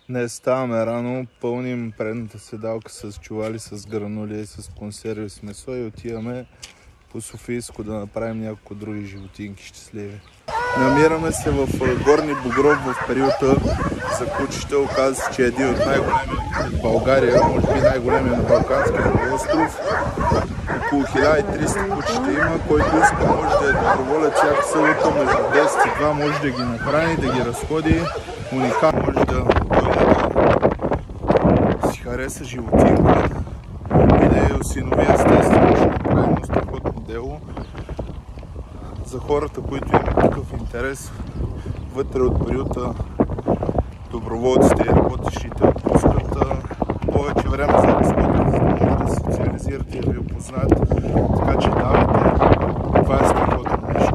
Днес ставаме рано, пълним предната седалка с чували, с гранули, с консерви с месо и отиваме по Софийско да направим няколко други животинки щастливи. Намираме се в Горни Богров в периода за кучета. Оказва се, че е един от най-големите в България, може би най-големия на Балканския полуостров. Около 1300 кучета има, който иска може да е доброволец всяка събота между 10 и 2, може да ги нахрани, да ги разходи. Уникално може да си хареса животинка и да я осинови, естествено ще направим едно страхотно дело. За хората, които имат такъв интерес, вътре от приюта доброволците и работещите отпускат повече време за разходите, за да може да се социализират и да ви опознаят. Така че давайте, това е